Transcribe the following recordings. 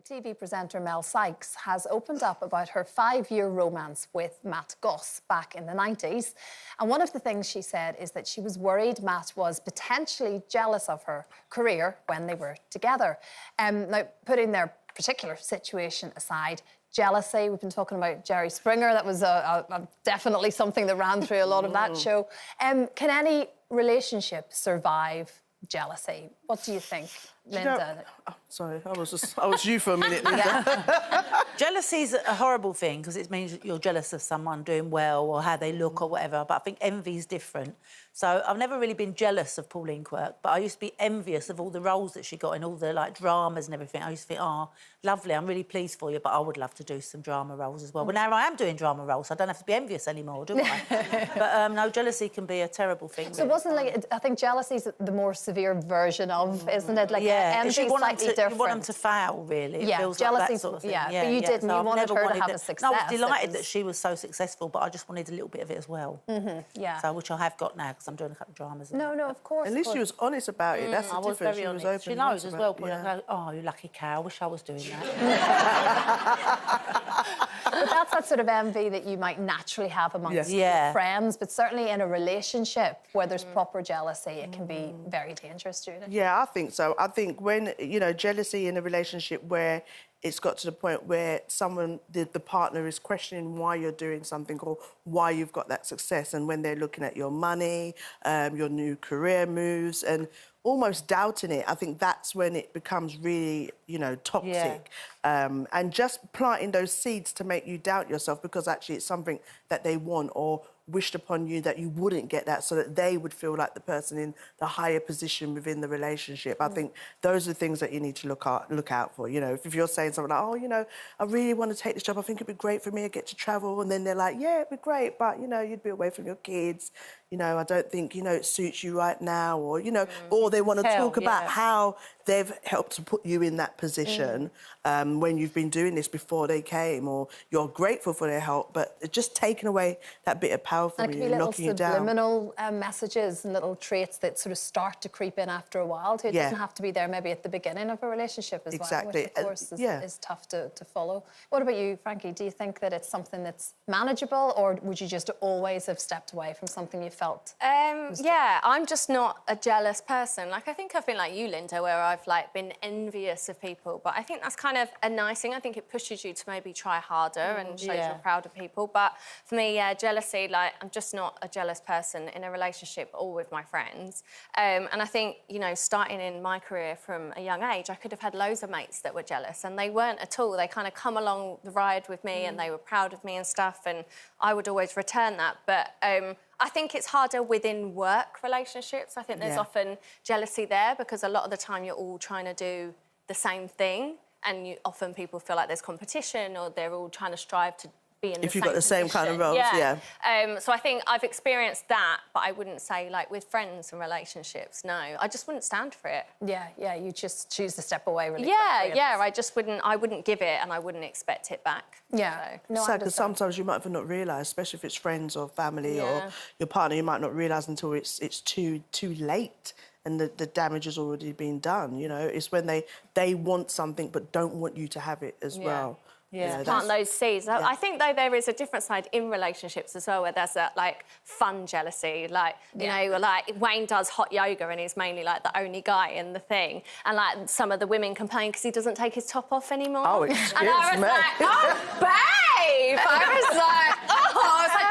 TV presenter Mel Sykes has opened up about her 5-year romance with Matt Goss back in the 90s. And one of the things she said is that she was worried Matt was potentially jealous of her career when they were together. Now, putting their particular situation aside, jealousy, we've been talking about Jerry Springer, that was definitely something that ran through a lot of that show. Can any relationship survive jealousy? What do you think, Linda? Sorry, I was you for a minute, Linda. Jealousy is a horrible thing because it means you're jealous of someone doing well or how they look or whatever, but I think envy is different. So I've never really been jealous of Pauline Quirk, but I used to be envious of all the roles that she got in, all the, like, dramas and everything. I used to think, oh, lovely, I'm really pleased for you, but I would love to do some drama roles as well. But now I am doing drama roles, so I don't have to be envious anymore, do I? But, no, jealousy can be a terrible thing. So really. It wasn't like... I think jealousy is the more severe version of, isn't it? Like, envy is slightly different. You want them to fail, really. It feels jealousy, like that sort of thing. Yeah, but you didn't. So you wanted her to have a success. No, I was delighted that she was so successful, but I just wanted a little bit of it as well. So, which I have got now, because I'm doing a couple of dramas. No, of course. At least she was honest about it. That's the difference. Very honest. Was open. She knows as well. Oh, you lucky cow. I wish I was doing that. But that's that sort of envy that you might naturally have amongst your friends, but certainly in a relationship where there's proper jealousy, it can be very dangerous, Judith. Yeah, I think so. I think when, jealousy in a relationship where it's got to the point where someone, the partner is questioning why you're doing something or why you've got that success, and when they're looking at your money, your new career moves, and almost doubting it, I think that's when it becomes really, toxic. And just planting those seeds to make you doubt yourself because actually it's something that they want or wished upon you that you wouldn't get that, so that they would feel like the person in the higher position within the relationship. I think those are the things that you need to look out for. If you're saying something like, oh, I really want to take this job, I think it'd be great for me, I get to travel, and then they're like, yeah, it'd be great, but, you'd be away from your kids, I don't think, it suits you right now, or, or they want to talk about how they've helped to put you in that position when you've been doing this before they came, or you're grateful for their help, but it's just taking away that bit of power from you, knocking you down. Subliminal messages and little traits that sort of start to creep in after a while. It doesn't have to be there maybe at the beginning of a relationship as well, which of course is tough to follow. What about you, Frankie? Do you think that it's something that's manageable, or would you just always have stepped away from something you felt? Yeah, I'm just not a jealous person. Like, I think I've been like you, Linda, where I've been envious of people, but I think that's kind of a nice thing. I think it pushes you to maybe try harder and shows you're proud of people. But for me, jealousy, I'm just not a jealous person in a relationship or with my friends. And I think, starting in my career from a young age, I could have had loads of mates that were jealous, and they weren't at all. They kind of come along the ride with me and they were proud of me and stuff, and I would always return that. But I think it's harder within work relationships. I think there's often jealousy there because a lot of the time you're all trying to do the same thing, and often people feel like there's competition, or they're all trying to strive to be in the same if you've got the same kind of roles, So I think I've experienced that, but I wouldn't say, with friends and relationships, no. I just wouldn't stand for it. Yeah, you just choose to step away really quickly. I wouldn't give it, and I wouldn't expect it back. Yeah. So. No, because sometimes you might even not realise, especially if it's friends or family or your partner, you might not realise until it's too late and the damage has already been done, It's when they want something but don't want you to have it as well. Yeah, plant those seeds. I think, though, there is a different side in relationships as well, where there's that, fun jealousy. Wayne does hot yoga and he's mainly, the only guy in the thing. And, some of the women complain because he doesn't take his top off anymore. Oh, excuse me. And I was like, oh, babe! I was like,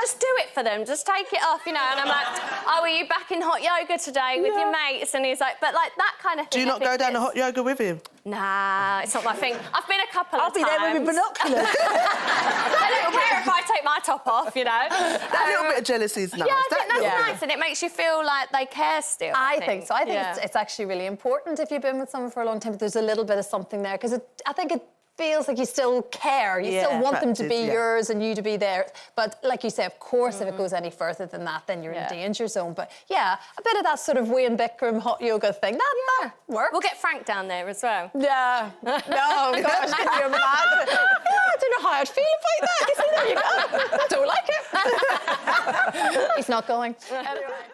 just do it for them. Just take it off, And I'm like, oh, are you back in hot yoga today with your mates? And he's like, but, that kind of thing. Do you not go down to hot yoga with him? Nah, it's not my thing. I've been a couple of times. I'll be there with my binoculars. I don't care if I take my top off, That little bit of jealousy is nice. Yeah, I think that's nice, and it makes you feel like they care still. I think so. I think it's actually really important if you've been with someone for a long time. There's a little bit of something there, because I think it feels like you still care. You still want them to be yours and you to be there. But like you say, of course, if it goes any further than that, then you're in a danger zone. But yeah, a bit of that sort of Wayne Bikram hot yoga thing, that works. We'll get Frank down there as well. Yeah. No, gosh, can you imagine? I don't know how I'd feel about that. There you go. I don't like it. He's not going. Anyway.